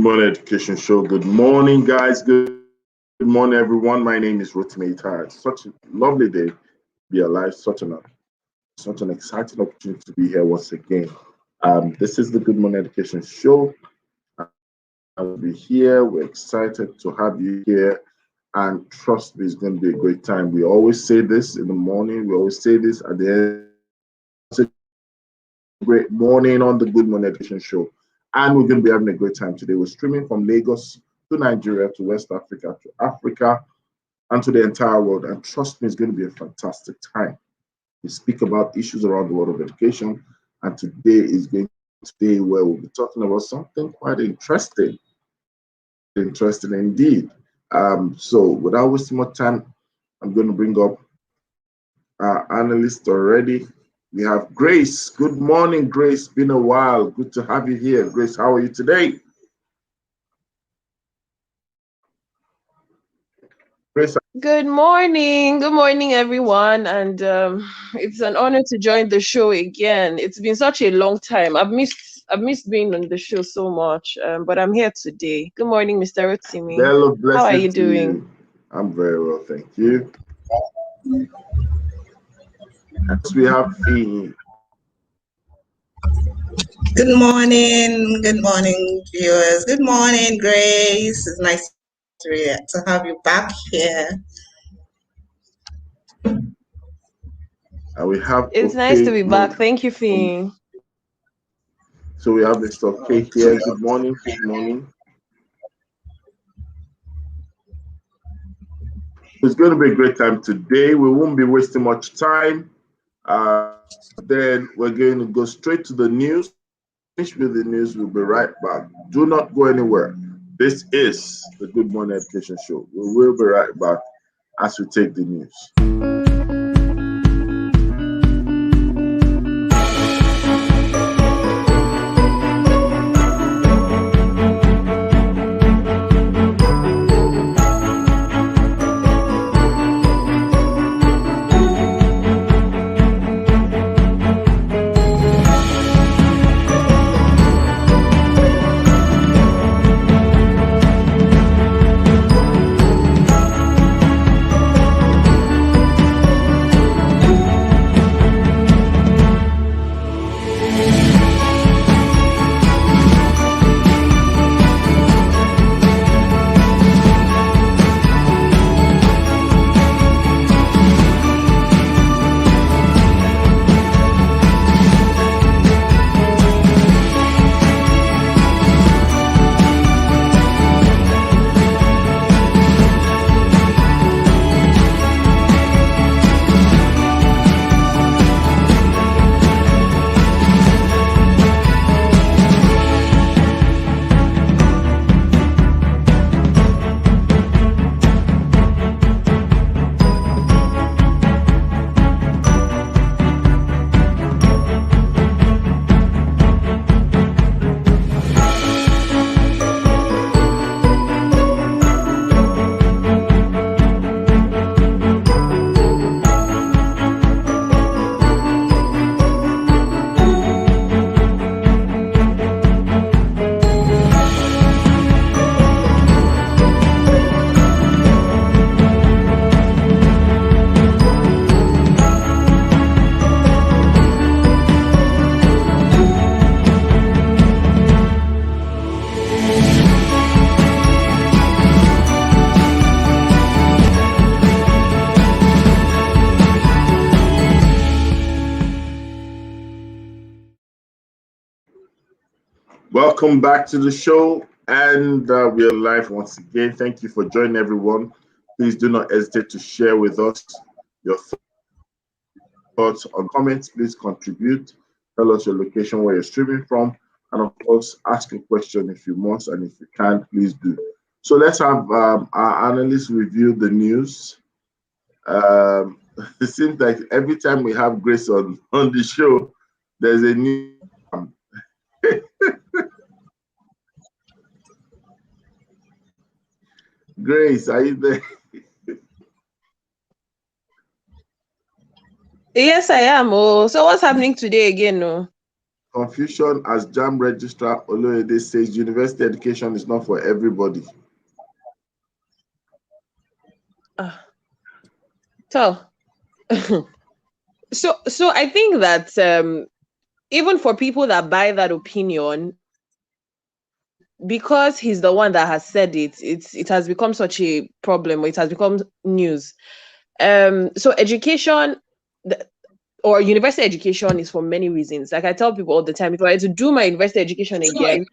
Morning Education Show. Good morning, guys. Good morning, everyone. My name is Rotimi Tide. Such a lovely day to be alive. Such an exciting opportunity to be here once again. This is the Good Morning Education Show. I will be here. We're excited to have you here. And trust me, it's going to be a great time. We always say this in the morning. We always say this at the end. It's a great morning on the Good Morning Education Show. And we're going to be having a great time today. We're streaming from Lagos to Nigeria to West Africa to Africa and to the entire world. And trust me, it's going to be a fantastic time. We speak about issues around the world of education. And today is going to be where we'll be talking about something quite interesting. Interesting indeed. So without wasting more time, I'm going to bring up our analyst already. We have Grace. Good morning, Grace. Been a while. Good to have you here. Grace, how are you today? Grace. Good morning. Good morning, everyone. And it's an honor to join the show again. It's been such a long time. I've missed being on the show so much. But I'm here today. Good morning, Mr. Rotimi. Hello, how are you doing? You. I'm very well, thank you. Next, we have Fee. Good morning, viewers. Good morning, Grace. It's nice to have you back here. And we have. It's nice to be back. Thank you, Fee. So we have Mr. Okay here. Good morning. Good morning. It's going to be a great time today. We won't be wasting much time. Then we're going to go straight to the news. Finish with the news. We'll be right back. Do not go anywhere. This is the Good Morning Education Show. We will be right back as we take the news. Welcome back to the show, and we are live once again. Thank you for joining, everyone. Please do not hesitate to share with us your thoughts or comments. Please contribute. Tell us your location, where you're streaming from, and of course, ask a question if you must, and if you can, please do. So let's have our analysts review the news. It seems like every time we have Grace on the show, there's a new. Grace, are you there? Yes, I am. Oh, so what's happening today again? No. Confusion as JAM registrar Oloyede says university education is not for everybody. So, so I think that even for people that buy that opinion, because he's the one that has said it, it has become such a problem, or it has become news. So education or university education is for many reasons. Like I tell people all the time, if I were to do my university education again,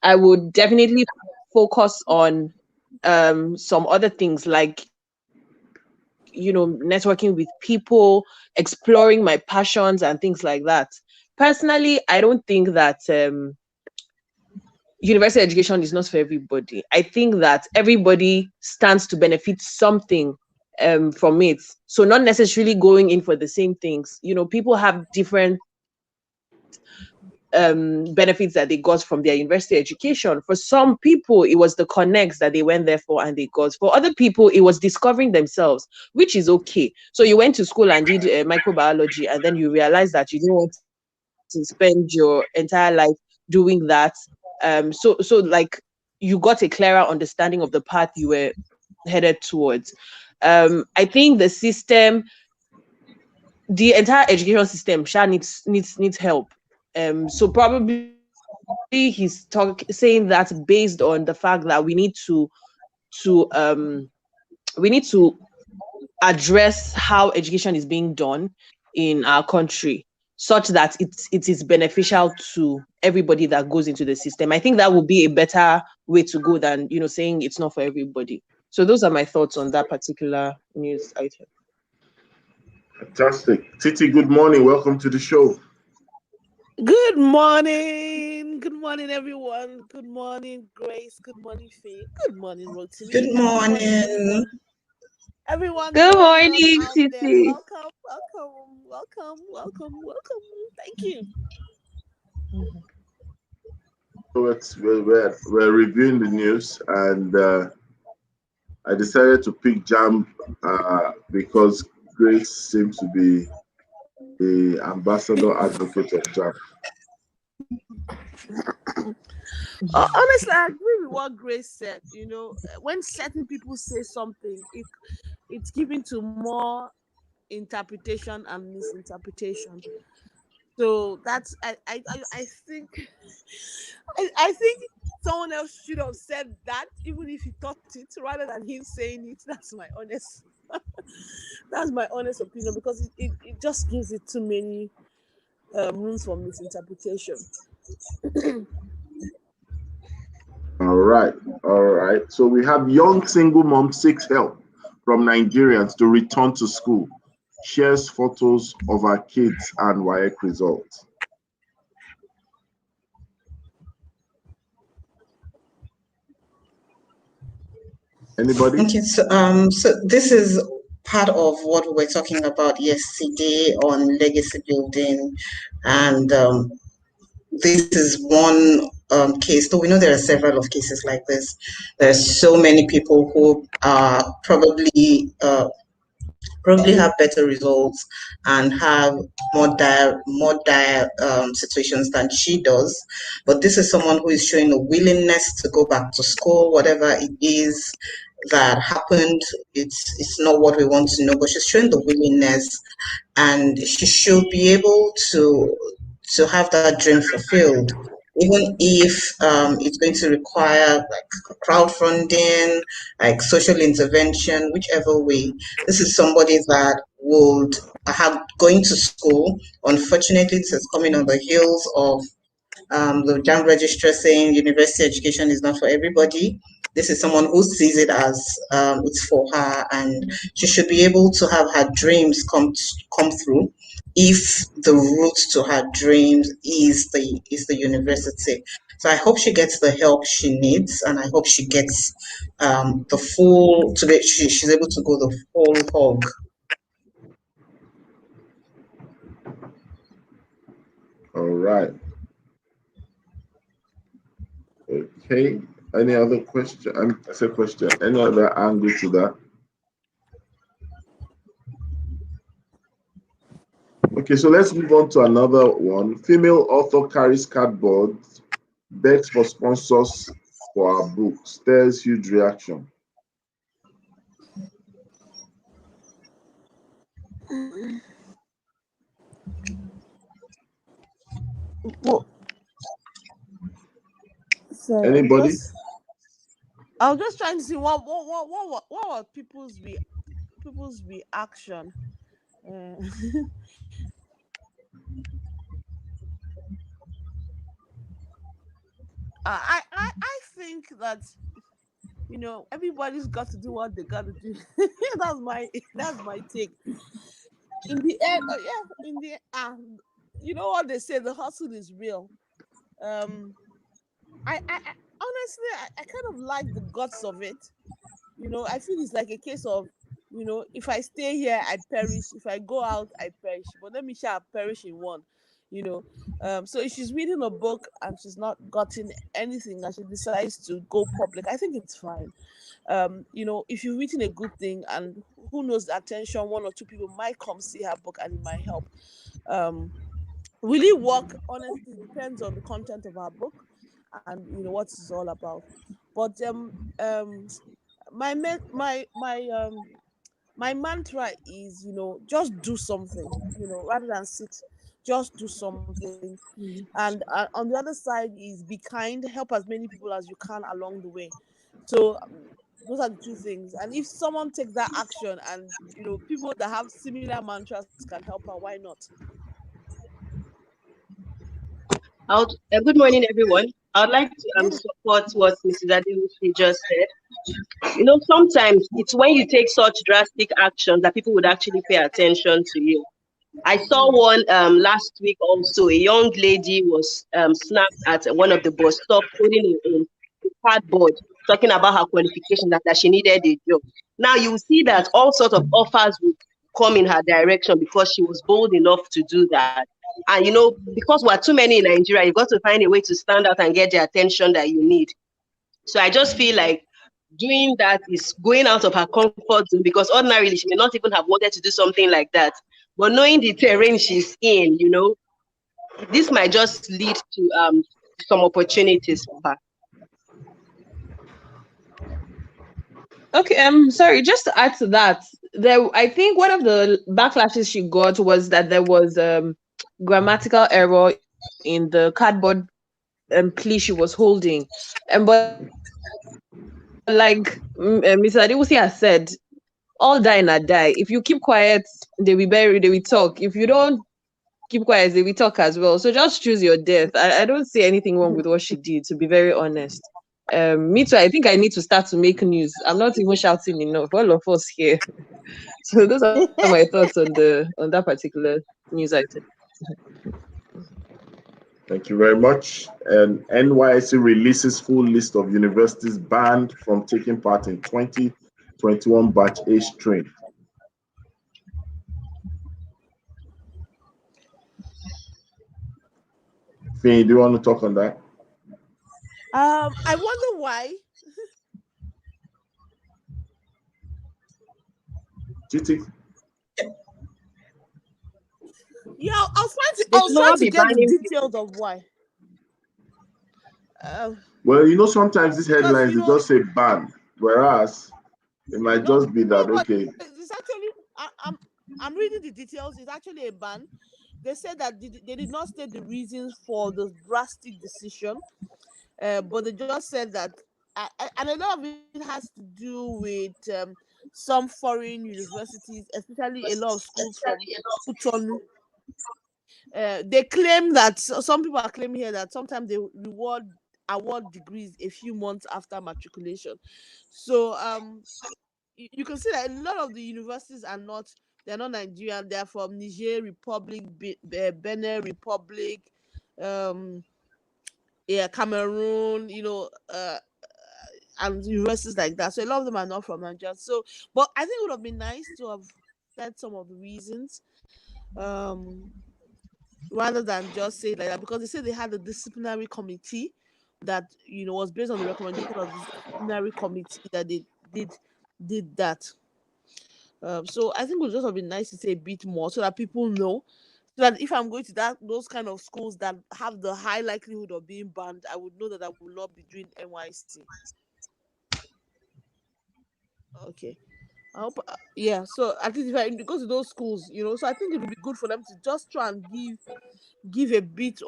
I would definitely focus on some other things like networking with people, exploring my passions and things like that. Personally, I don't think that university education is not for everybody. I think that everybody stands to benefit something from it. So not necessarily going in for the same things. People have different benefits that they got from their university education. For some people, it was the connects that they went there for and they got. For other people, it was discovering themselves, which is okay. So you went to school and did microbiology, and then you realize that you don't want to spend your entire life doing that. So like you got a clearer understanding of the path you were headed towards. I think the entire education system needs help. So probably he's saying that based on the fact that to we need to address how education is being done in our country such that it is beneficial to everybody that goes into the system. I think that would be a better way to go than saying it's not for everybody. So those are my thoughts on that particular news item. Fantastic. Titi, good morning. Welcome to the show. Good morning. Good morning, everyone. Good morning, Grace. Good morning, Faye. Good morning, Rotimi. Good morning. Everyone Good joining us morning, out there. Titi. Welcome. Thank you. So we're reviewing the news, and I decided to pick JAM because Grace seems to be the ambassador advocate of JAM. Honestly, I agree with what Grace said. When certain people say something, it's given to more interpretation and misinterpretation. So that's I think I think someone else should have said that, even if he thought it, rather than him saying it. That's my honest opinion, because it just gives it too many rooms for misinterpretation. All right. So we have young single mom seeks help from Nigerians to return to school. Shares photos of her kids and WAEC results. Anybody? Okay, so this is part of what we were talking about yesterday on legacy building, and this is one case. So we know there are several of cases like this. There's so many people who are probably have better results and have more dire situations than she does. But this is someone who is showing a willingness to go back to school, whatever it is that happened. It's not what we want to know, but she's showing the willingness, and she should be able to have that dream fulfilled, even if it's going to require like crowdfunding, like social intervention, whichever way. This is somebody that would have going to school. Unfortunately, this is coming on the heels of the JAM registrar saying university education is not for everybody. This is someone who sees it as it's for her, and she should be able to have her dreams come through. If the route to her dreams is the university, so I hope she gets the help she needs, and I hope she gets the full to be she's able to go the full hog. All right. Okay. Any other question? I said question. Any other angle to that? Okay, so let's move on to another one. Female author carries cardboard, begs for sponsors for her book, stirs huge reaction. Well, sorry, Anybody? I was just trying to see what were people's reaction. Uh, I think that everybody's got to do what they got to do. That's my take. In the end, yeah, you know what they say, the hustle is real. Um, I honestly, I kind of like the guts of it. I feel it's like a case of, if I stay here, I perish. If I go out, I perish. But let me shall perish in one. You know, so if she's reading a book and she's not gotten anything and she decides to go public, I think it's fine. If you've written a good thing and who knows the attention, one or two people might come see her book and it might help. Um, will it work? Honestly, it depends on the content of our book and what it's all about. But my ma- my mantra is just do something, rather than sit, just do something. And on the other side is be kind, help as many people as you can along the way. So those are the two things. And if someone takes that action and people that have similar mantras can help her, why not? Good morning, everyone. I would like to Yeah. support what Mrs. Adewusi just said. Sometimes it's when you take such drastic actions that people would actually pay attention to you. I saw one last week also. A young lady was snapped at one of the bus stops holding a cardboard talking about her qualification, that she needed a job. Now you will see that all sorts of offers would come in her direction because she was bold enough to do that. And because we're too many in Nigeria, you've got to find a way to stand out and get the attention that you need. So I just feel like doing that is going out of her comfort zone, because ordinarily she may not even have wanted to do something like that. But knowing the terrain she's in, this might just lead to some opportunities for her. Okay, sorry, just to add to that, I think one of the backlashes she got was that there was grammatical error in the cardboard plea she was holding. But like Mr. Adewusi has said, all die and a die. If you keep quiet, they will bury, they will talk. If you don't keep quiet, they will talk as well. So just choose your death. I don't see anything wrong with what she did, to be very honest. Me too. I think I need to start to make news. I'm not even shouting enough. All of us here. So those are my thoughts on that particular news item. Thank you very much. And NYC releases full list of universities banned from taking part in 2021 batch H train. Finn, do you want to talk on that? I wonder why. Do you think? Yeah, I was They should trying not to be get the banning details of why. Well, sometimes these Because headlines they just say ban, whereas it might no, just be that but okay. it's actually I'm reading the details. It's actually a ban. They said that they did not state the reasons for the drastic decision, but they just said that, and a lot of it has to do with some foreign universities, especially a lot of schools from Cotonou. They claim that some people are claiming here that sometimes they award degrees a few months after matriculation. So you can see that a lot of the universities they're not Nigerian. They're from Niger Republic, Benin Republic, um, yeah, Cameroon. And universities like that. So a lot of them are not from Nigeria. So, but I think it would have been nice to have said some of the reasons, um, rather than just say it like that, because they said they had a disciplinary committee that was based on the recommendation of the disciplinary committee that they did did that. So I think it would just have been nice to say a bit more so that people know So that if I'm going to those kind of schools that have the high likelihood of being banned, I would know that I will not be doing NYC. Okay. I hope, yeah. So at least if I go to those schools, so I think it would be good for them to just try and give a bit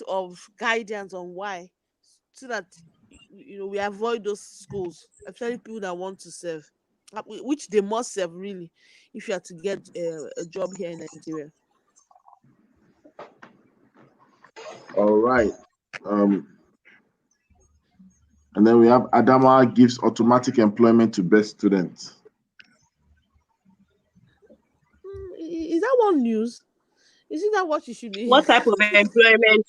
of guidance on why, so that we avoid those schools, especially people that want to serve, which they must serve really, if you are to get a job here in Nigeria. All right. And then we have Adama gives automatic employment to best students. Is that one news? Isn't that what you should be? What type of employment?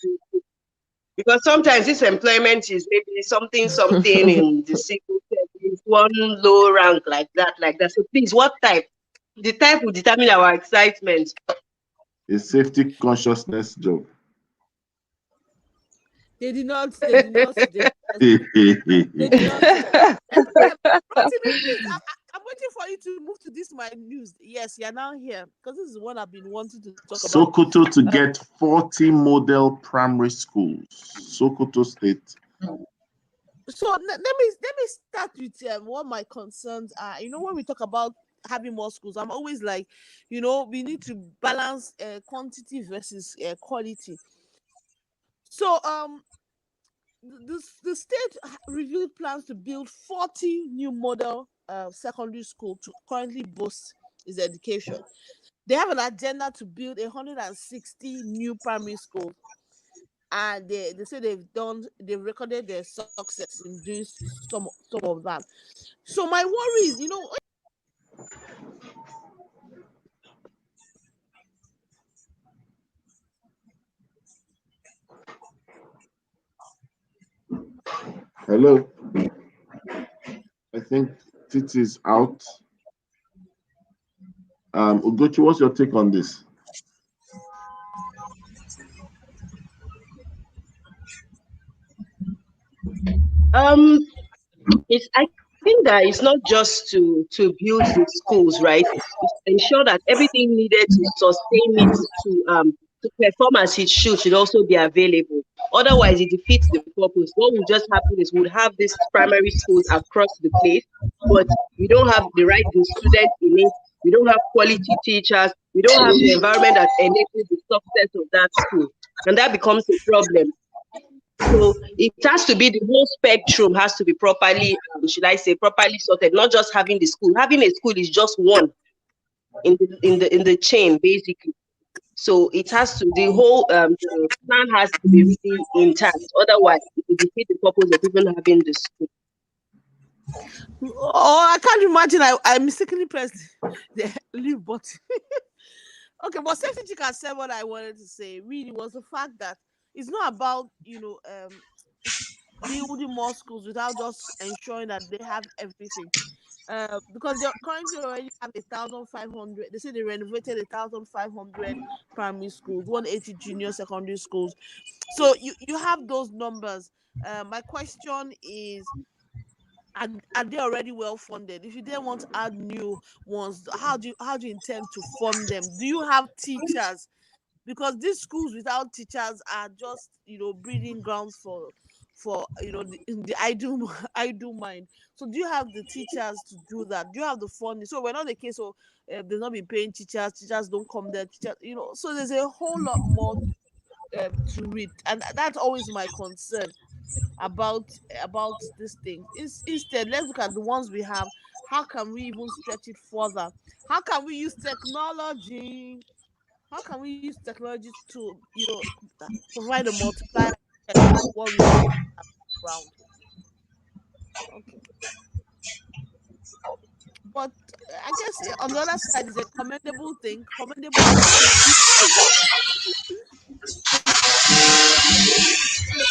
Because sometimes this employment is maybe something in the civil service, one low rank like that. So please, what type? The type will determine our excitement. A safety consciousness job. They did not. They did not. They did not. Please, I'm waiting for you to move to this my news. Yes, you're now here because this is one I've been wanting to talk about. Sokoto to get 40 model primary schools. Sokoto State. So let me start with what my concerns are. When we talk about having more schools, I'm always like, we need to balance quantity versus quality. So the state reviewed plans to build 40 new model secondary school to currently boost its education. They have an agenda to build 160 new primary schools, and they say they've recorded their success in doing some of that. So my worry is, Hello. I think Titi is out. Ugochi, what's your take on this? I think that it's not just to build the schools, right? It's to ensure that everything needed to sustain it to perform as it should also be available. Otherwise, it defeats the purpose. What will just happen is we'll have these primary schools across the place, but we don't have the right students in it. We don't have quality teachers. We don't have the environment that enables the success of that school, and that becomes a problem. So it has to be, the whole spectrum has to be properly, properly sorted. Not just having the school. Having a school is just one in the chain, basically. So it has to, the whole the plan has to be really intact. Otherwise, it will defeat the purpose of even having the school. Oh, I can't imagine. I mistakenly pressed the leave button. Okay, but safety chicken said what I wanted to say. Really, was the fact that it's not about building more schools without just ensuring that they have everything. Because they currently already have 1,500. They say they renovated 1,500 primary schools, 180 junior secondary schools. So you have those numbers. My question is, are they already well funded? If you then want to add new ones, how do you intend to fund them? Do you have teachers? Because these schools without teachers are just breeding grounds for the idle mind. So do you have the teachers to do that? Do you have the funding? So we're not the case of they've not been paying teachers don't come there, teachers, so there's a whole lot more to read, and that's always my concern about this thing. Instead, let's look at the ones we have. How can we even stretch it further? How can we use technology? How can we use technology to provide a multiplier what we already have around? Okay, but I guess on the other side is a commendable thing.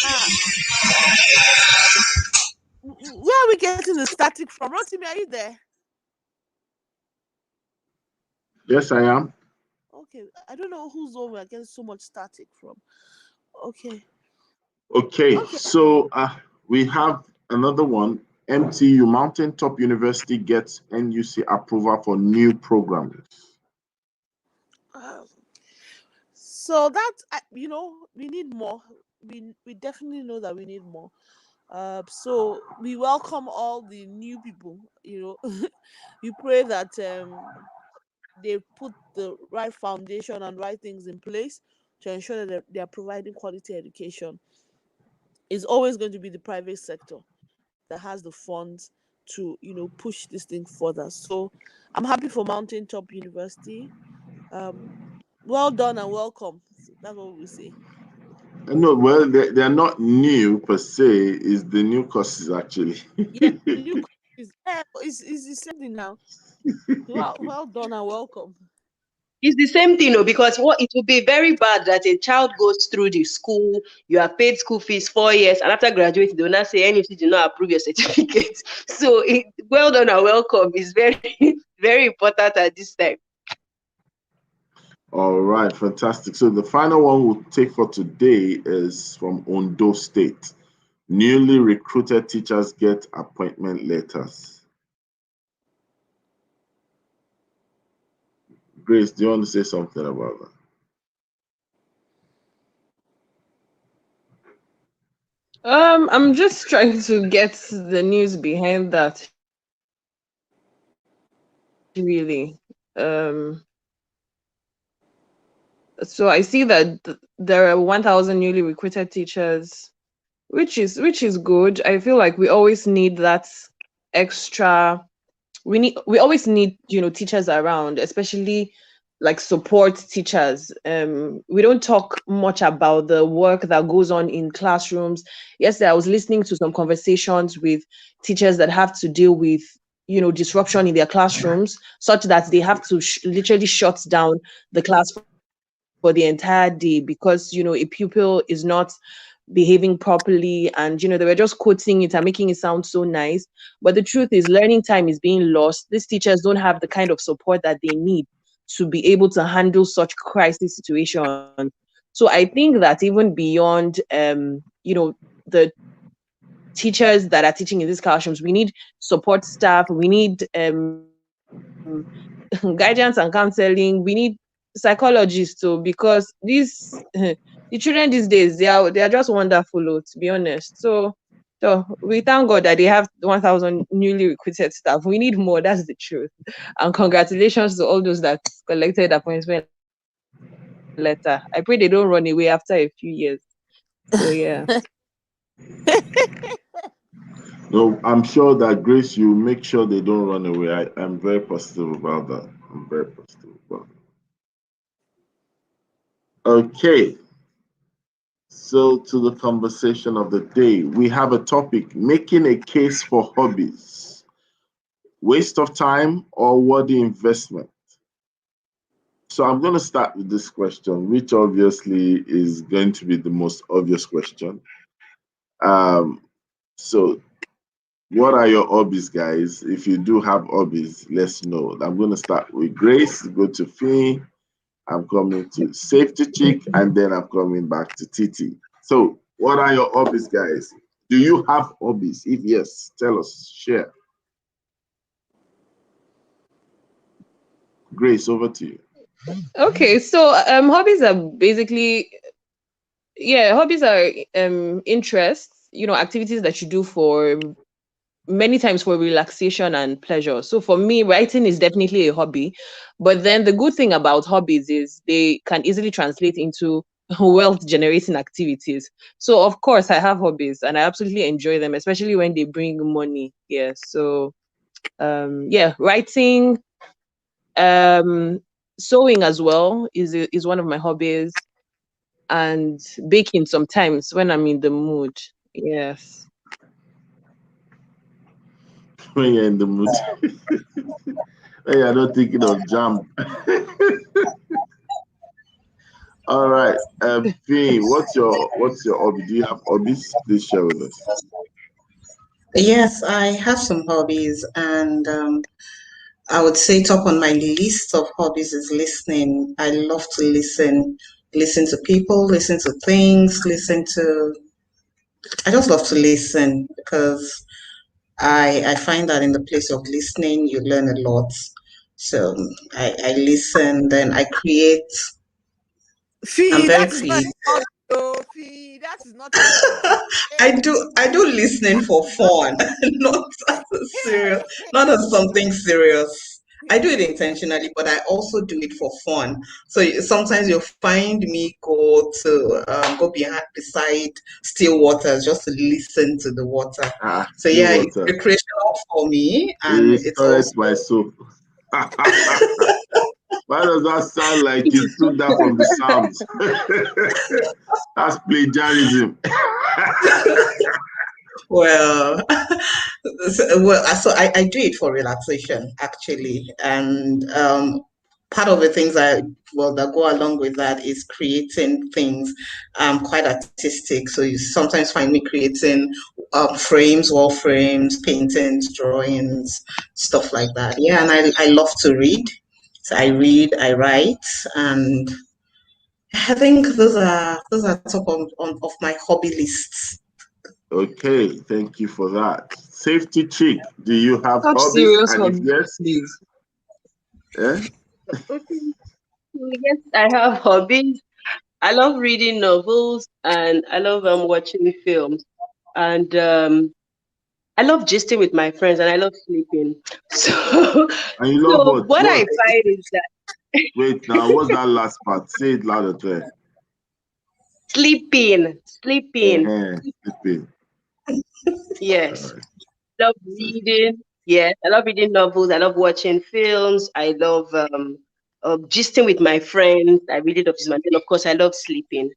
Ah, where are we getting the static from? Rotimi, are you there? Yes, I am. Okay, I don't know whose zone we're getting so much static from. Okay. Okay. So we have another one. MTU, Mountaintop University, gets NUC approval for new programs? Um, so that we need more. We definitely know that we need more. So we welcome all the new people. We pray that they put the right foundation and right things in place to ensure that they are providing quality education. It's always going to be the private sector that has the funds to push this thing further. So I'm happy for Mountaintop University. Um, well done and welcome. That's what we say. No, well, they're not new per se. Is the new courses actually? Yeah, the new is the same thing now. Well done and welcome. It's the same thing, because what it would be very bad that a child goes through the school, you have paid school fees 4 years, and after graduating, they will not say NUC did not approve your certificate. So, well done and welcome is very, very important at this time. All right, fantastic. So the final one we'll take for today is from Ondo State. Newly recruited teachers get appointment letters. Grace, do you want to say something about that? I'm just trying to get the news behind that, really. So I see that there are 1,000 newly recruited teachers, which is good. I feel like we always need that extra. We always need teachers around, especially like support teachers. We don't talk much about the work that goes on in classrooms. Yesterday I was listening to some conversations with teachers that have to deal with disruption in their classrooms, such that they have to literally shut down the class for the entire day because a pupil is not behaving properly, and they were just quoting it and making it sound so nice. But the truth is learning time is being lost. These teachers don't have the kind of support that they need to be able to handle such crisis situations. So I think that even beyond the teachers that are teaching in these classrooms, we need support staff, we need guidance and counseling, we need psychologists too, because these the children these days, they are just wonderful, to be honest. So we thank God that they have 1,000 newly recruited staff. We need more, that's the truth. And congratulations to all those that collected appointment letter. I pray they don't run away after a few years. So yeah. No, I'm sure that Grace, you make sure they don't run away. I'm very positive about that. I'm very positive about that. Okay. So to the conversation of the day, we have a topic: making a case for hobbies. Waste of time or worthy investment? So I'm going to start with this question, which obviously is going to be the most obvious question. Um, so what are your hobbies, guys? If you do have hobbies, let's know. I'm going to start with Grace, go to Fee, I'm coming to Safety Chick, and then I'm coming back to Titi. So what are your hobbies, guys? Do you have hobbies? If yes, tell us, share. Grace, over to you. Okay, so hobbies are basically, hobbies are interests, activities that you do for many times for relaxation and pleasure. So for me, writing is definitely a hobby. But then the good thing about hobbies is they can easily translate into wealth generating activities. So of course I have hobbies and I absolutely enjoy them, especially when they bring money. Yeah. So writing, um sewing as well is one of my hobbies, and baking sometimes when I'm in the mood. Yes. When you're in the mood, when you're not thinking of jam. All right, Fee, what's your hobby? Do you have hobbies? Please share with us. Yes, I have some hobbies, and I would say top on my list of hobbies is listening. I love to listen to people, listen to things, I just love to listen because I find that in the place of listening, you learn a lot. So I listen, then I create. I'm Fee, very that is not a creative. hobby. Oh, Fee, that is not a hobby. I do listening for fun, not as a serious, not as something serious. I do it intentionally, but I also do it for fun. So sometimes you'll find me go beside still waters just to listen to the water. So Still yeah, it's water. recreational for me, and it's Restore also my soul. Why does that sound like you took that from the Psalms? That's plagiarism. well, so I do it for relaxation actually, and part of the things that go along with that is creating things. I'm quite artistic, so you sometimes find me creating frames, wall frames, paintings, drawings, stuff like that. Yeah, and I love to read. So I read, I write, and I think those are top of my hobby lists. Okay, thank you for that. Safety chick, do you have Such hobbies? serious And if hobbies, yes, please. eh? Okay. So yes, I have hobbies. I love reading novels and I love watching films. And I love gisting with my friends and I love sleeping. So, And you love so what? what I What? find is that Wait, now what's that last part? Say it loud and clear. sleeping. Sleeping. All Yes, right. love So, reading. Yes, I love reading novels. I love watching films. I love gisting with my friends. I really love this. And then, of course, I love sleeping.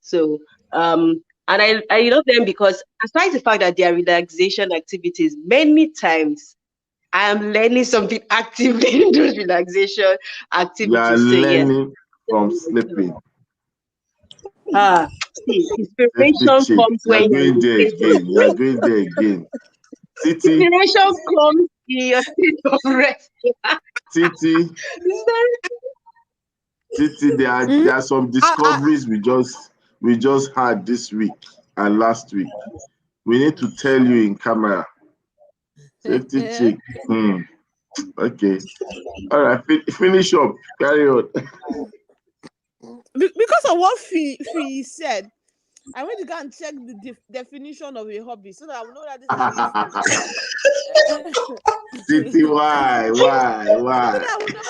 So, and I love them because, aside the fact that they are relaxation activities, many times I am learning something actively in those relaxation you are activities. So, yes. learning from sleeping. Ah, see, Safety inspiration chick. comes You are when you're in going the there state of again. You are going there again. Titi, inspiration comes in your state of rest. Titi, It's very Titi, there are some discoveries we just had this week and last week. We need to tell you in camera. Safety chick. Hmm. Okay. All right. Finish up. Carry on. Because of what Fee said, I went to go and check the definition of a hobby so that I will know that this is listening. Titi, why? Why? So Why? that I will know.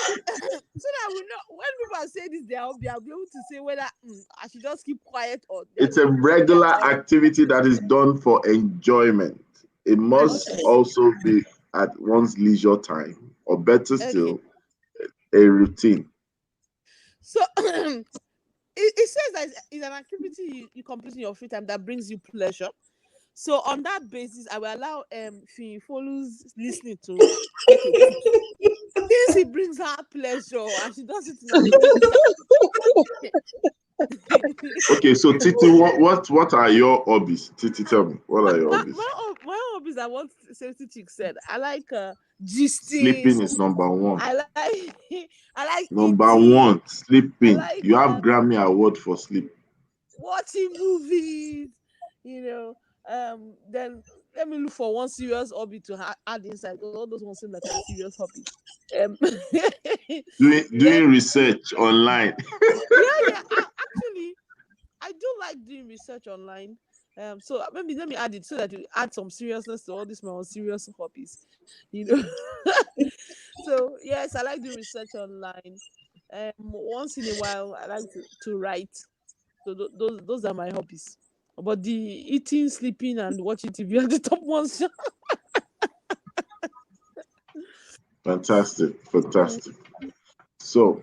So that I will know when people say this their hobby, I'll be able to say whether I should just keep quiet or It's a yeah, regular or activity that is done for enjoyment. It must Okay. also be at one's leisure time, or better okay. still, a routine. So it says that it's an activity you complete in your free time that brings you pleasure. So on that basis, I will allow Fee follows listening to get a tip. Since it brings her pleasure and she does it in her free time. Okay, so Titi, what are your hobbies? Titi, tell me, what my, are your my, hobbies? my hobbies are what Safety Chick said. I like gisting. Sleeping is number one. I like I like Number eating. one, I sleeping. like You have Grammy Award for sleep. watching movies. You know, then let me look for one serious hobby to add inside. All those ones seem like a serious hobby. Um, then Doing research online. yeah. Actually, I do like doing research online. So maybe let me add it so that you add some seriousness to all these my serious hobbies. You know. So yes, I like doing research online. Once in a while, I like to write. So those are my hobbies. But the eating, sleeping, and watching TV are the top ones. Fantastic, fantastic. So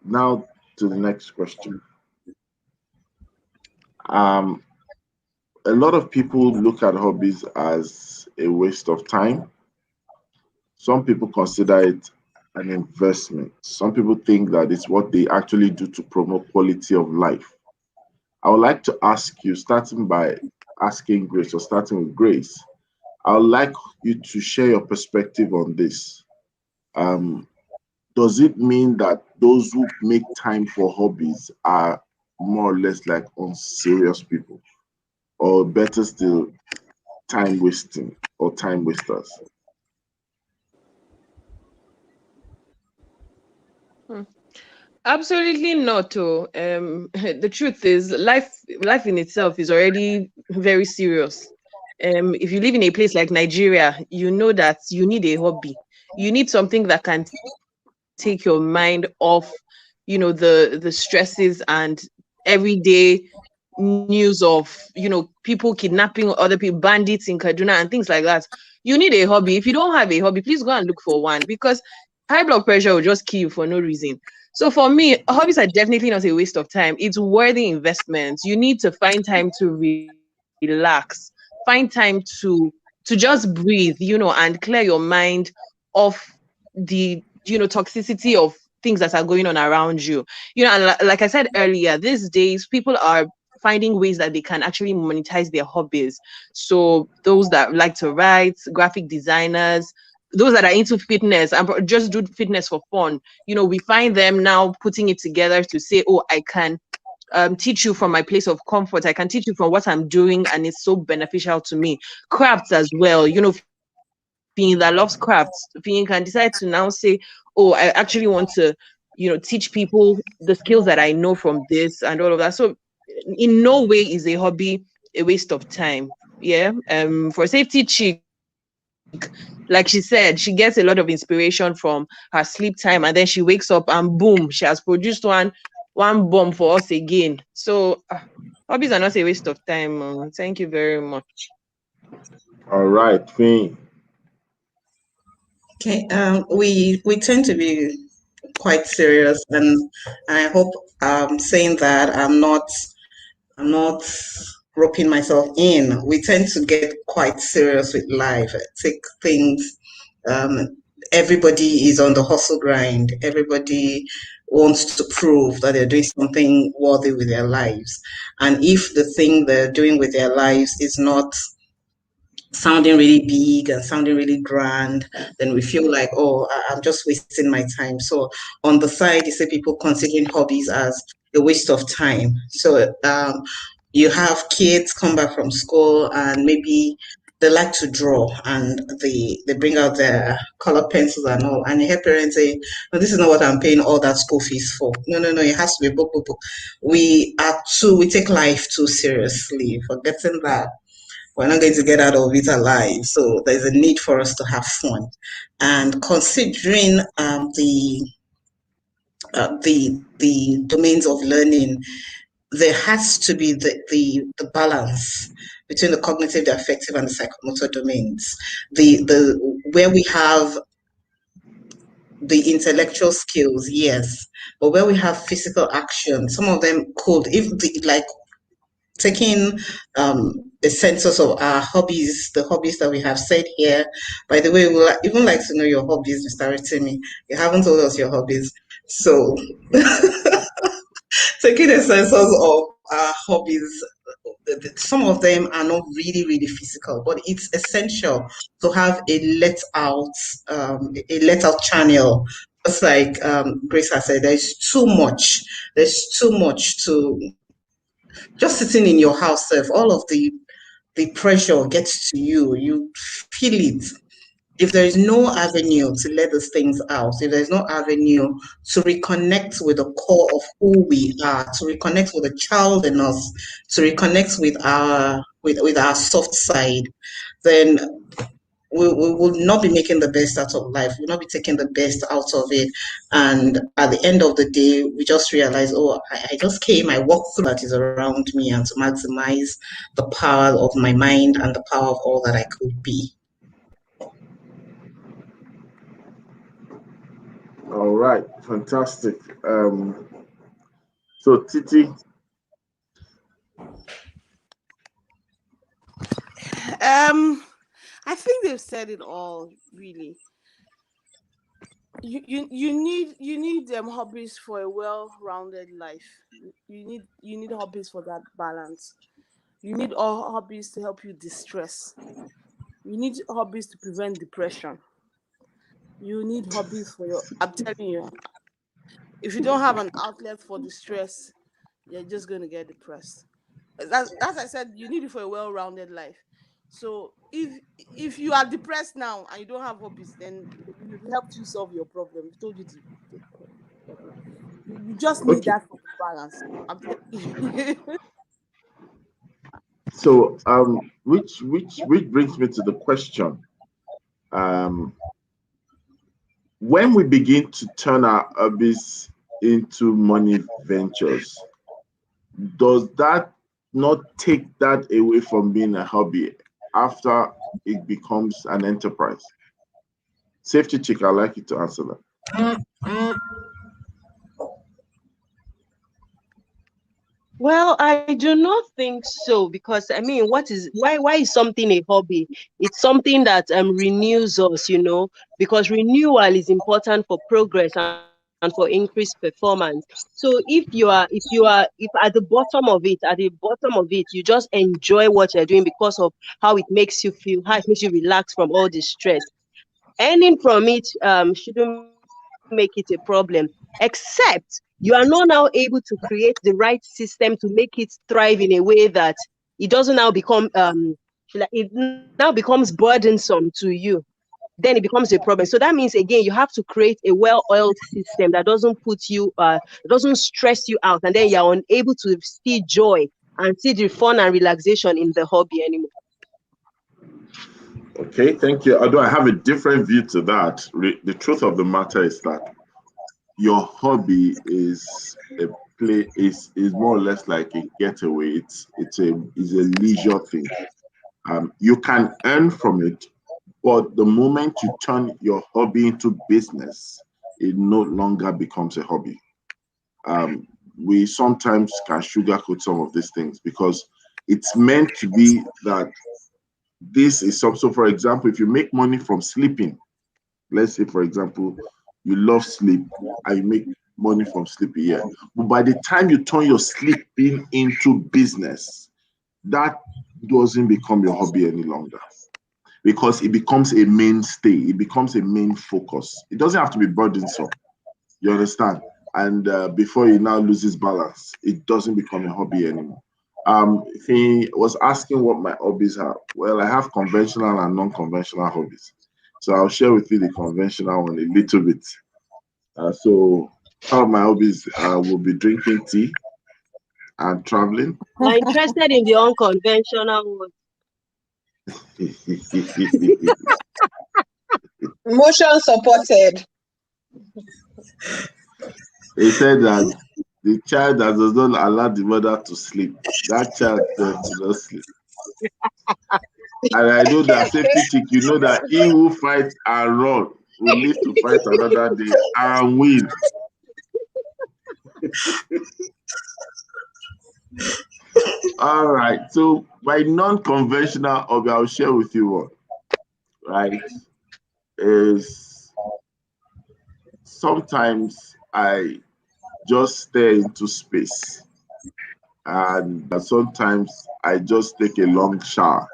now to the next question. Um, a lot of people look at hobbies as a waste of time. Some people consider it an investment. Some people think that it's what they actually do to promote quality of life. I would like to ask you, starting by asking Grace or starting with Grace, I would like you to share your perspective on this. Um, does it mean that those who make time for hobbies are more or less like unserious people? Or better still, time wasting or time wasters? Absolutely not. Oh, the truth is, life in itself is already very serious. If you live in a place like Nigeria, you know that you need a hobby. You need something that can take your mind off, the stresses and everyday news of people kidnapping other people, bandits in Kaduna and things like that. You need a hobby. If you don't have a hobby, please go and look for one, because high blood pressure will just kill you for no reason. So for me, hobbies are definitely not a waste of time. It's worthy investments. You need to find time to relax, find time to just breathe, and clear your mind of the toxicity of things that are going on around you. And like I said earlier, these days people are finding ways that they can actually monetize their hobbies. So those that like to write, graphic designers, those that are into fitness and just do fitness for fun, we find them now putting it together to say, oh, I can teach you from my place of comfort. I can teach you from what I'm doing, and it's so beneficial to me. Crafts as well. Finn that loves crafts, Finn can decide to now say, oh, I actually want to, teach people the skills that I know from this and all of that. So in no way is a hobby a waste of time. Yeah. For safety chick, like she said, she gets a lot of inspiration from her sleep time, and then she wakes up and boom, she has produced one bomb for us again. So hobbies are not a waste of time. Thank you very much. All right, Finn. Okay, we tend to be quite serious, and I hope saying that I'm not roping myself in. We tend to get quite serious with life, take things. Um, Everybody is on the hustle grind. Everybody wants to prove that they're doing something worthy with their lives, and if the thing they're doing with their lives is not sounding really big and sounding really grand, then we feel like, oh, I'm just wasting my time. So on the side, you see people considering hobbies as a waste of time. So you have kids come back from school and maybe they like to draw and they bring out their color pencils and all, and you hear parents say, no, this is not what I'm paying all that school fees for. No, no, no, it has to be book, book, book. We take life too seriously, forgetting that we're not going to get out of it alive. So there's a need for us to have fun. And considering the domains of learning, there has to be the balance between the cognitive, the affective, and the psychomotor domains. The where we have the intellectual skills, yes, but where we have physical action, some of them could, if the like taking a census of our hobbies, the hobbies that we have said here. By the way, we would even like to know your hobbies, Mr. Ritimi. You haven't told us your hobbies. So, taking a census of our hobbies, some of them are not really, really physical, but it's essential to have a let out channel. Just like Grace has said, there's too much. There's too much to just sitting in your house, all of the pressure gets to you. You feel it. If there is no avenue to let those things out, if there's no avenue to reconnect with the core of who we are, to reconnect with the child in us, to reconnect with our soft side, then we will not be making the best out of life. We'll not be taking the best out of it. And at the end of the day, we just realize, oh, I just came, I walked through that is around me and to maximize the power of my mind and the power of all that I could be. All right, fantastic. So Titi, Um, I think they've said it all. Really, you need hobbies for a well-rounded life. You need hobbies for that balance. You need all hobbies to help you distress. You need hobbies to prevent depression. You need hobbies for your. I'm telling you, if you don't have an outlet for the stress, you're just going to get depressed. That's as I said, you need it for a well-rounded life. So if you are depressed now and you don't have hobbies, then we've helped you solve your problem. We told you to take problem. You just need Okay. that for balance. I'm telling you. So which brings me to the question. Um, when we begin to turn our hobbies into money ventures, does that not take that away from being a hobby after it becomes an enterprise? Safety chick, I'd like you to answer that. Well, I do not think so, because I mean, why is something a hobby? It's something that renews us, because renewal is important for progress and for increased performance. So if at the bottom of it you just enjoy what you're doing because of how it makes you feel, how it makes you relax from all the stress. Earning from it shouldn't make it a problem, except you are not now able to create the right system to make it thrive in a way that it doesn't now become it now becomes burdensome to you. Then it becomes a problem. So that means, again, you have to create a well-oiled system that doesn't doesn't stress you out, and then you're unable to see joy and see the fun and relaxation in the hobby anymore. Okay, thank you. Although I have a different view to that, the truth of the matter is that your hobby is a play is more or less like a getaway. It's a leisure thing. You can earn from it, but the moment you turn your hobby into business, it no longer becomes a hobby. We sometimes can sugarcoat some of these things because it's meant to be that this is so for example, if you make money from sleeping, let's say for example, you love sleep and you make money from sleeping, yeah. But by the time you turn your sleeping into business, that doesn't become your hobby any longer because it becomes a mainstay, it becomes a main focus. It doesn't have to be burdensome. You understand? And before it now loses balance, it doesn't become a hobby anymore. He was asking what my hobbies are. Well, I have conventional and non-conventional hobbies. So I'll share with you the conventional one a little bit. So some of my hobbies will be drinking tea and traveling. I'm interested in the unconventional one. Motion supported. He said that the child that does not allow the mother to sleep, that child does not sleep. And I know that safety chick, you know that he who fights and run will live to fight another day and win. All right. So by non-conventional hobby, I'll share with you one, right? Is sometimes I just stare into space. And sometimes I just take a long shower.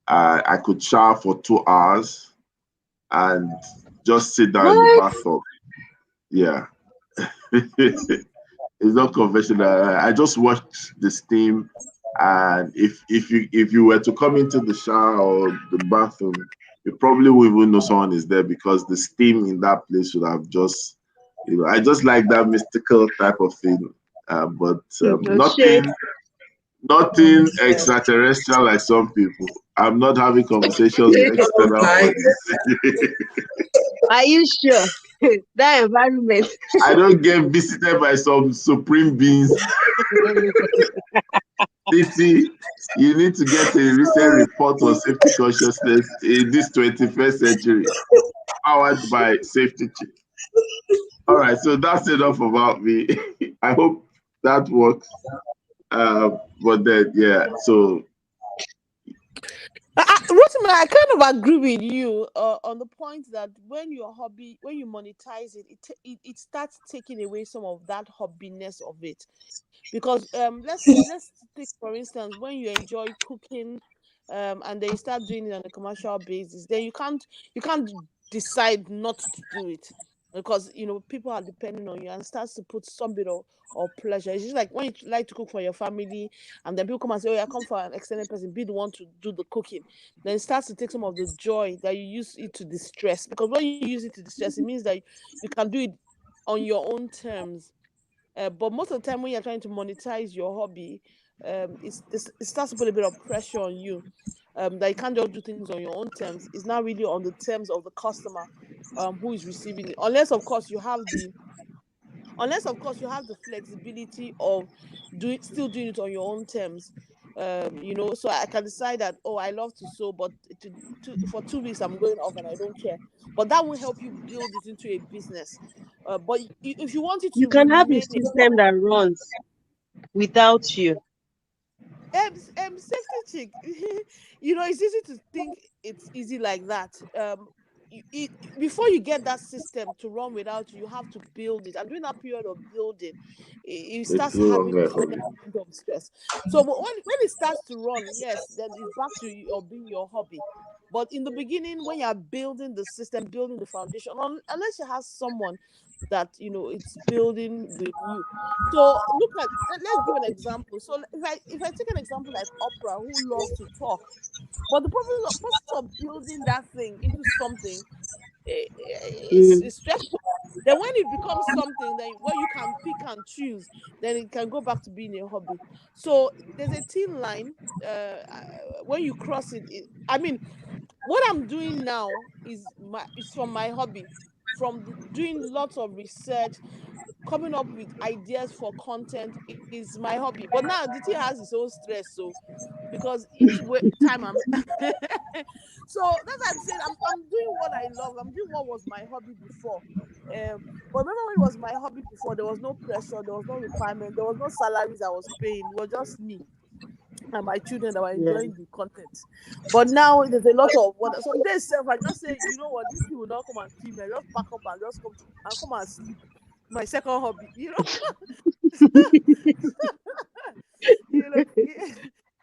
I could shower for 2 hours and just sit down in the What? bathtub. Yeah. It's not conventional. I just watch the steam, and if you were to come into the shower or the bathroom, you probably wouldn't even know someone is there because the steam in that place would have just, I just like that mystical type of thing. But Shade. nothing extraterrestrial like some people. I'm not having conversations with Oh external my. bodies. Are you sure? That environment. I don't get visited by some supreme beings. Titi, you need to get a recent report on safety consciousness in this 21st century, powered by Safety Chick. All right, so that's enough about me. I hope that works. But then, yeah, so Rotimi, I kind of agree with you on the point that when you monetize it, it starts taking away some of that hobbiness of it. Because let's take for instance, when you enjoy cooking, and then you start doing it on a commercial basis, then you can't decide not to do it. because people are depending on you, and starts to put some bit of pleasure. It's just like when you like to cook for your family, and then people come and say, "Oh, yeah, come for an extended person, be the one to do the cooking." Then it starts to take some of the joy that you use it to distress. Because when you use it to distress, it means that you can do it on your own terms. But most of the time, when you're trying to monetize your hobby, it starts to put a bit of pressure on you. That you can't just do things on your own terms. It's not really on the terms of the customer, who is receiving it. Unless of course you have the flexibility of still doing it on your own terms. So I can decide that, oh, I love to sew, but for 2 weeks I'm going off and I don't care. But that will help you build it into a business. But if you want it You to can have a remain a system that runs without you. safety chick. It's easy to think it's easy like that. Before you get that system to run without you, you have to build it, and during that period of building, it It's starts no having longer a its own hobby. element of stress. So but when it starts to run, yes, then it's back to being your hobby. But in the beginning, when you're building the system, building the foundation, unless you have someone that it's building with you. So let's give an example. So if I take an example like Oprah, who loves to talk, but the process of building that thing into something, Mm. is stressful. Then when it becomes something then where you can pick and choose, then it can go back to being a hobby. So there's a thin line. When you cross I mean, what I'm doing now is from my hobby, from doing lots of research, coming up with ideas for content is my hobby. But now the thing has its own stress, so because time I'm so that's why I'm saying I'm doing what I love. I'm doing what was my hobby before. But remember when it was my hobby before, there was no pressure, there was no requirement, there was no salaries I was paying. It was just me and my children that were Yeah. enjoying the content. But now there's a lot of what. Some days self I just say, you know what, this thing will not come and kill me. I just pack up and just come and sleep. My second hobby,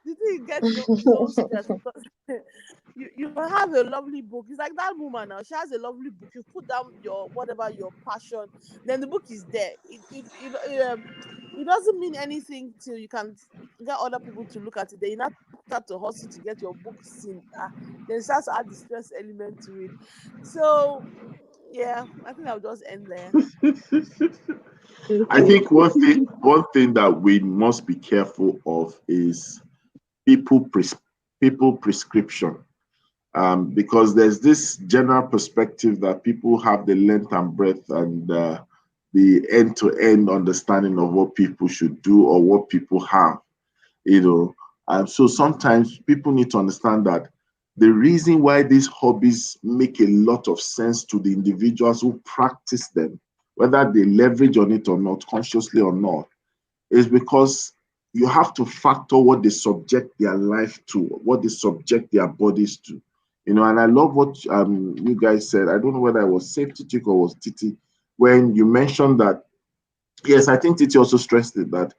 the thing gets its own stress because you have a lovely book. It's like that woman now. She has a lovely book. You put down your whatever your passion, then the book is there. It doesn't mean anything till you can get other people to look at it. Then you not start to hustle to get your book seen. Then start to add the stress element to it. So yeah, I think I'll just end there. I Okay. think one thing that we must be careful of is people people prescription. Because there's this general perspective that people have the length and breadth and the end-to-end understanding of what people should do or what people have, you know. So sometimes people need to understand that the reason why these hobbies make a lot of sense to the individuals who practice them, whether they leverage on it or not, consciously or not, is because you have to factor what they subject their life to, what they subject their bodies to. And I love what you guys said. I don't know whether it was Safety Chick or was Titi, when you mentioned that, yes, I think Titi also stressed it, that,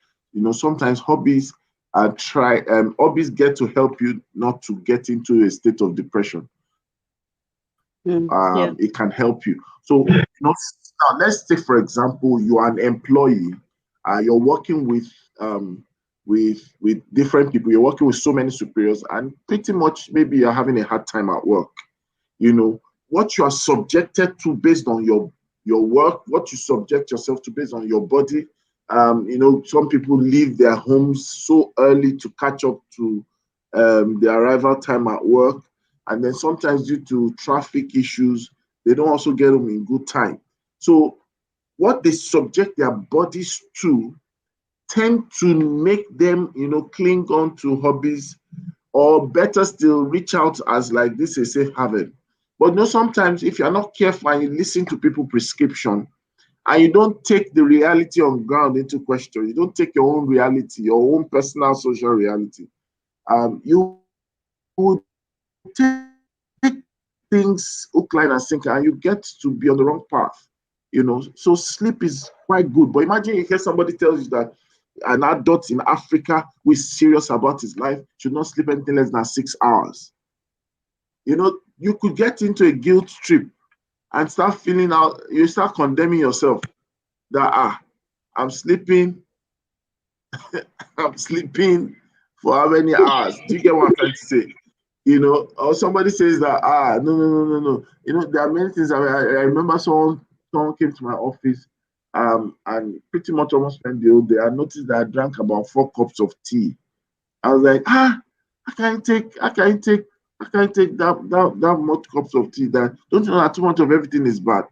sometimes hobbies get to help you not to get into a state of depression. Mm. Yeah. It can help you. So, now let's take, for example, you are an employee, you're working with different people, you're working with so many superiors, and pretty much maybe you're having a hard time at work. What you are subjected to based on your work, what you subject yourself to based on your body. Some people leave their homes so early to catch up to the arrival time at work, and then sometimes due to traffic issues, they don't also get home in good time. So what they subject their bodies to tend to make them, cling on to hobbies, or better still, reach out as like this is a safe haven. But sometimes if you're not careful and you listen to people prescription and you don't take the reality on ground into question, you don't take your own reality, your own personal social reality, you would take things hook, line, and sinker, and you get to be on the wrong path. So sleep is quite good. But imagine you hear somebody tells you that an adult in Africa who is serious about his life should not sleep anything less than 6 hours. You could get into a guilt trip and start feeling out, you start condemning yourself that I'm sleeping, I'm sleeping for how many hours? Do you get what I'm trying to say? Or somebody says that no, no, no, no, no. There are many things. I remember someone came to my office and pretty much almost spent the whole day. I noticed that I drank about 4 cups of tea. I was like, I can't take that much cups of tea. That don't you know that too much of everything is bad?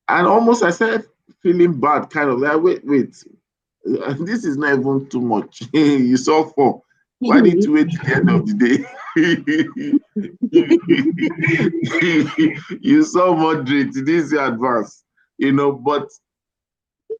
And almost I started feeling bad, kind of like, wait, this is not even too much. You saw 4. Why didn't you wait till the end of the day? You saw moderate, you didn't see advance, but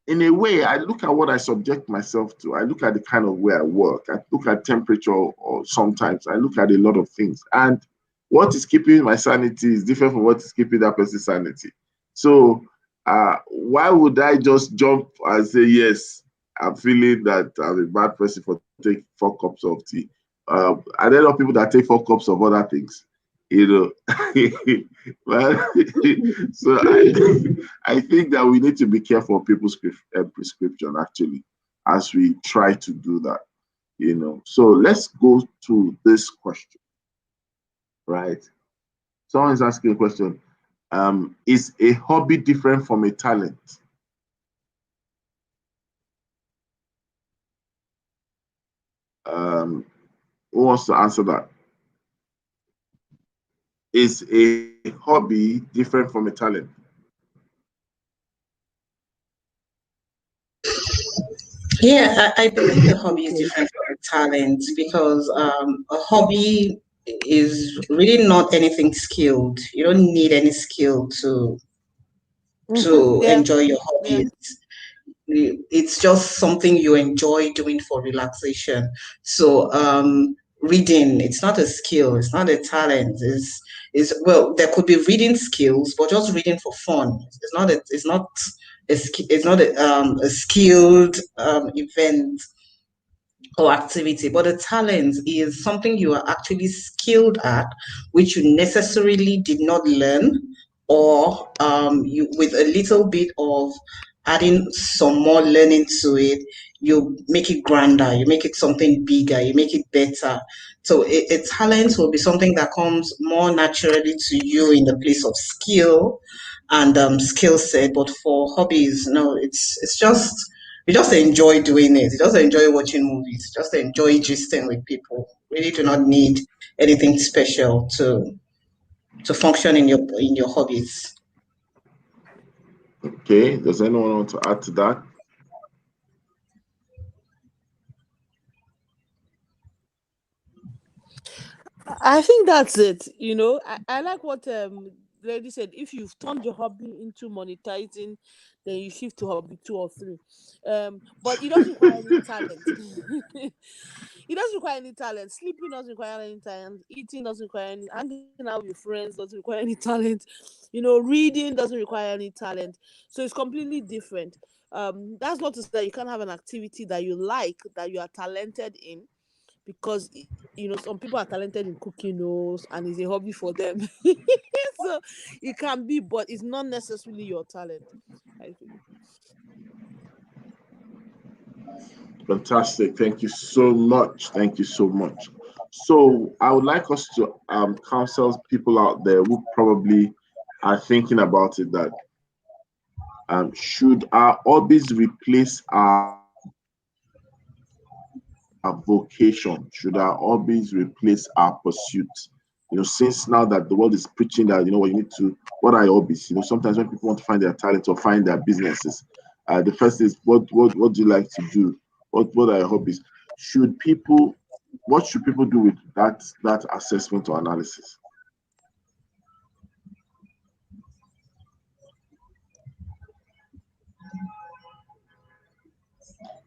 in a way, I look at what I subject myself to. I look at the kind of way I work. I look at temperature, or sometimes I look at a lot of things. And what is keeping my sanity is different from what is keeping that person's sanity. So why would I just jump and say, yes, I'm feeling that I'm a bad person for taking 4 cups of tea? Are there not people that take 4 cups of other things? Well, so I think that we need to be careful of people's prescription, actually, as we try to do that. So let's go to this question, right? Someone is asking a question. Is a hobby different from a talent? Who wants to answer that? Is a hobby different from a talent? Yeah, I believe a hobby is different from a talent because a hobby is really not anything skilled. You don't need any skill to Yeah. enjoy your Yeah. hobby. It's just something you enjoy doing for relaxation. So reading, it's not a skill, it's not a talent. Is well, there could be reading skills, but just reading for fun. It's not a skilled event or activity, but a talent is something you are actually skilled at, which you necessarily did not learn, or you with a little bit of adding some more learning to it, you make it grander, you make it something bigger, you make it better. So a talent will be something that comes more naturally to you in the place of skill and skill set. But for hobbies, no, it's just we just enjoy doing it. We just enjoy watching movies. Just enjoy gisting with people. Really do not need anything special to function in your hobbies. Okay, does anyone want to add to that? I think that's it. I like what lady said. If you've turned your hobby into monetizing, then you shift to hobby 2 or 3. But it doesn't require any talent. It doesn't require any talent. Sleeping doesn't require any talent. Eating doesn't require any. Hanging out with friends doesn't require any talent. Reading doesn't require any talent. So it's completely different. That's not to say that you can't have an activity that you like, that you are talented in, because some people are talented in cooking knows and it's a hobby for them. So it can be, but it's not necessarily your talent, I think. Fantastic. Thank you so much. Thank you so much. So I would like us to counsel people out there who probably are thinking about it, that should our hobbies replace our vocation? Should our hobbies replace our pursuit? Since now that the world is preaching that, what you need to, what are your hobbies? Sometimes when people want to find their talent or find their businesses, the first is what do you like to do? What are your hobbies? What should people do with that assessment or analysis?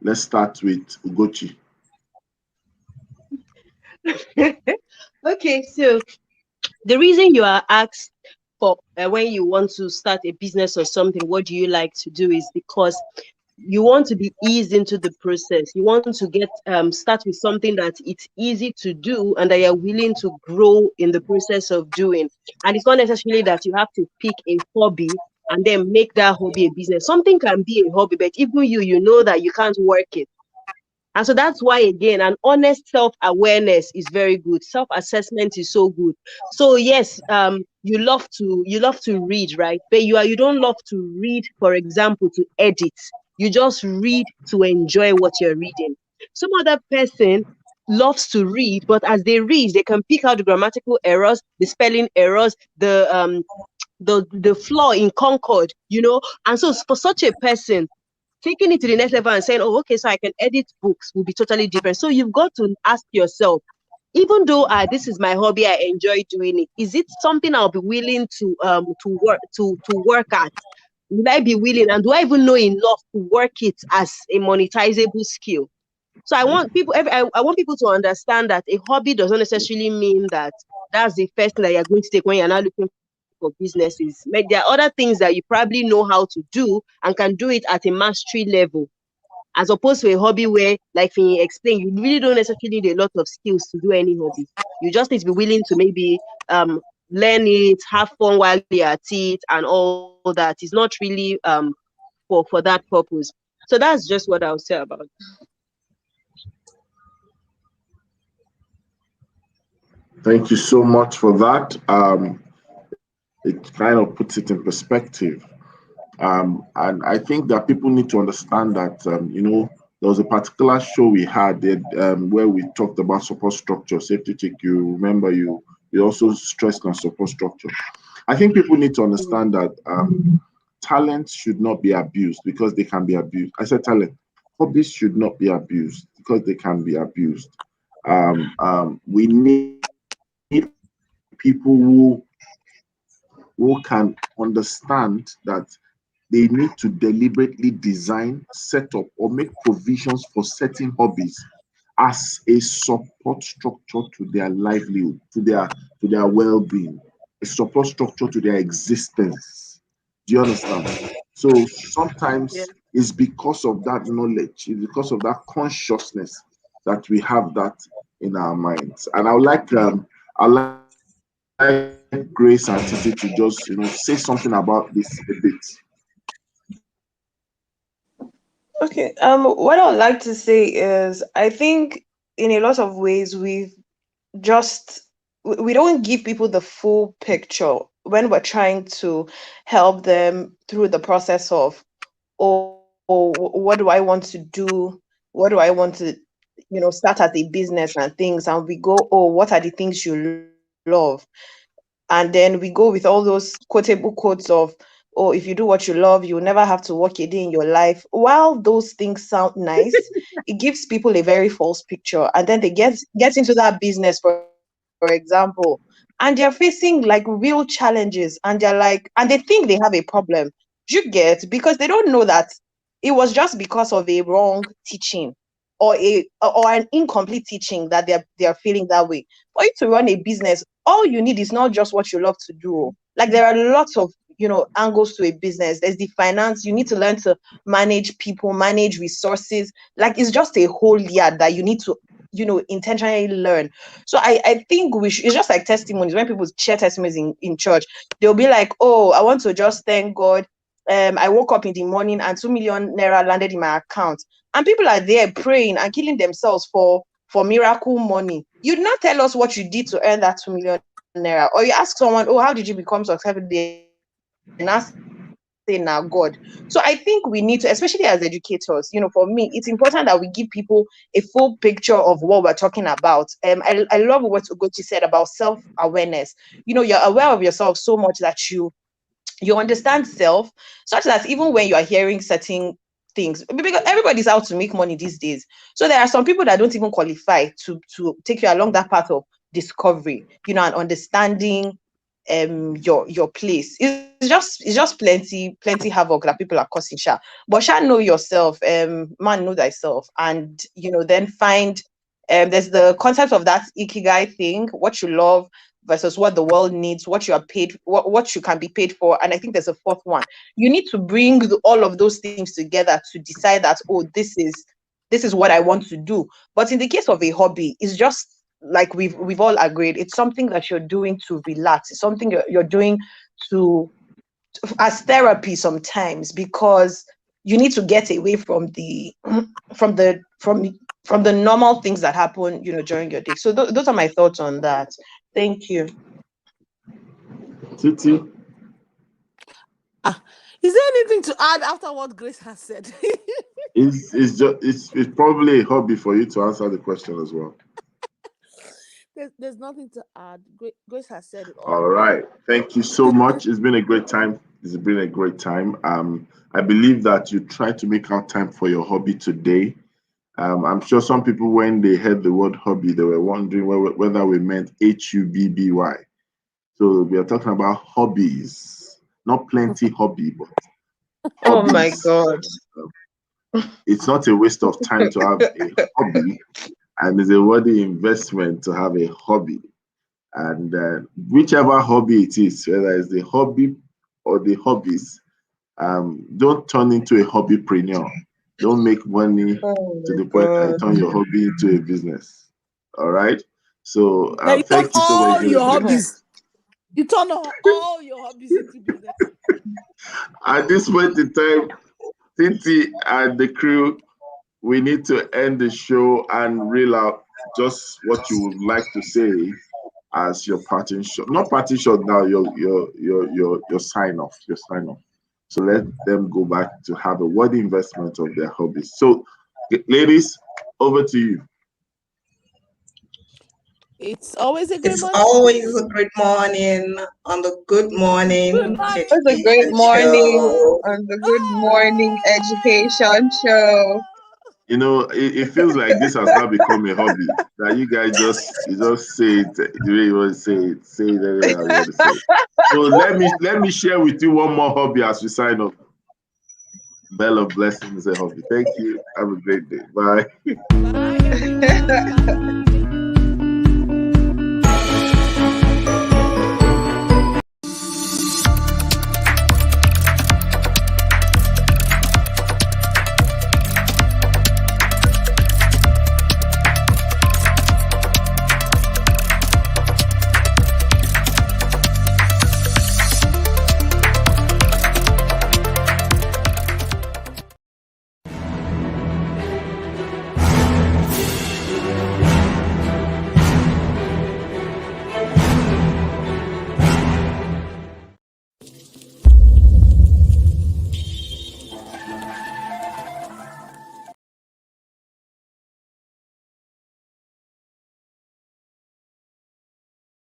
Let's start with Ugochi. Okay, so the reason you are asked for when you want to start a business or something, what do you like to do, is because you want to be eased into the process. You want to get start with something that it's easy to do and that you're willing to grow in the process of doing. And it's not necessarily that you have to pick a hobby and then make that hobby a business. Something can be a hobby, but even you know that you can't work it. And so that's why, again, an honest self-awareness is very good. Self-assessment is so good. So yes, you love to read, right? But you don't love to read, for example, to edit. You just read to enjoy what you're reading. Some other person loves to read, but as they read, they can pick out the grammatical errors, the spelling errors, the flaw in Concord, And so for such a person, taking it to the next level and saying, oh, okay, so I can edit books will be totally different. So you've got to ask yourself, even though this is my hobby, I enjoy doing it, is it something I'll be willing to work at? Will I be willing, and do I even know enough to work it as a monetizable skill? So I want people to understand that a hobby does not necessarily mean that that's the first thing that you're going to take when you're not looking for businesses. Like, there are other things that you probably know how to do and can do it at a mastery level, as opposed to a hobby where, like he explained, you really don't necessarily need a lot of skills to do any hobby. You just need to be willing to maybe learn it, have fun while you're at it, and all that. It's not really for that purpose. So that's just what I'll say about it. Thank you so much for that. It kind of puts it in perspective. And I think that people need to understand that, there was a particular show we had where we talked about support structure, safety check. You remember you also stressed on support structure. I think people need to understand that talent should not be abused because they can be abused. I said talent. Hobbies should not be abused because they can be abused. We need people who can understand that they need to deliberately design, set up, or make provisions for certain hobbies as a support structure to their livelihood, to their well-being, a support structure to their existence. Do you understand? So sometimes it's because of that knowledge, it's because of that consciousness that we have that in our minds. And I like Grace and Titi to just say something about this a bit. Okay. What I would like to say is, I think in a lot of ways we don't give people the full picture when we're trying to help them through the process of, what do I want to do? What do I want to, start as a business and things? And we go, oh, what are the things you love? And then we go with all those quotable quotes of, oh, if you do what you love, you'll never have to work a day in your life. While those things sound nice, it gives people a very false picture. And then they get into that business, for example, and they're facing like real challenges, and they're like, and they think they have a problem. You get, because they don't know that it was just because of a wrong teaching or an incomplete teaching that they're feeling that way. For you to run a business, all you need is not just what you love to do. Like, there are lots of angles to a business. There's the finance. You need to learn to manage people, manage resources. Like, it's just a whole yard that you need to intentionally learn. So I think it's just like testimonies. When people share testimonies in church, they'll be like, oh, I want to just thank God. I woke up in the morning and 2 million naira landed in my account, and people are there praying and killing themselves for miracle money. You'd not tell us what you did to earn that 2 million naira, or you ask someone, oh, how did you become successful? They not say now God. So I think we need to, especially as educators, for me, it's important that we give people a full picture of what we're talking about. I love what Ugochi said about self-awareness. You're aware of yourself so much that you understand self, such that even when you are hearing certain things, because everybody's out to make money these days, so there are some people that don't even qualify to take you along that path of discovery, and understanding your place. It's just plenty havoc that people are causing. But know yourself, man, know thyself, and then find there's the concept of that ikigai thing, what you love, versus what the world needs, what you are paid, what you can be paid for. And I think there's a fourth one. You need to bring all of those things together to decide that, oh, this is what I want to do. But in the case of a hobby, it's just like we've all agreed, it's something that you're doing to relax. It's something you're doing to as therapy sometimes, because you need to get away from the normal things that happen, during your day. So those are my thoughts on that. Thank you. Titi, Is there anything to add after what Grace has said? it's probably a hobby for you to answer the question as well. There's nothing to add. Grace has said it All all. right. Thank you so much. It's been a great time. It's been a great time. I believe that you tried to make out time for your hobby today. I'm sure some people, when they heard the word hobby, they were wondering whether we meant HUBBY. So we are talking about hobbies, not plenty hobby, but Oh my hobbies. God. It's not a waste of time to have a hobby, and it's a worthy investment to have a hobby. And whichever hobby it is, whether it's the hobby or the hobbies, don't turn into a hobbypreneur. Don't make money Oh to my the point that you God. turn your hobby into a business. All right. So Then you turn thank you so much. all your hobbies. You turn all your hobbies into business. At this point in time, Titi and the crew, we need to end the show and reel out just what you would like to say as your parting shot. Not parting shot now, your sign off. Your sign off. So let them go back to have a worthy investment of their hobbies. So ladies, over to you. It's always a great It's morning. always a great morning on the Good Morning Good morning. It's a great Education morning Show. on the Good Morning Education Show. You know, it feels like this has now become a hobby. That you guys you just say it the way you want to say it anyway I want to say it. So let me share with you one more hobby as we sign off. Bell of Blessings is a hobby. Thank you. Have a great day. Bye. Bye, everyone. Bye.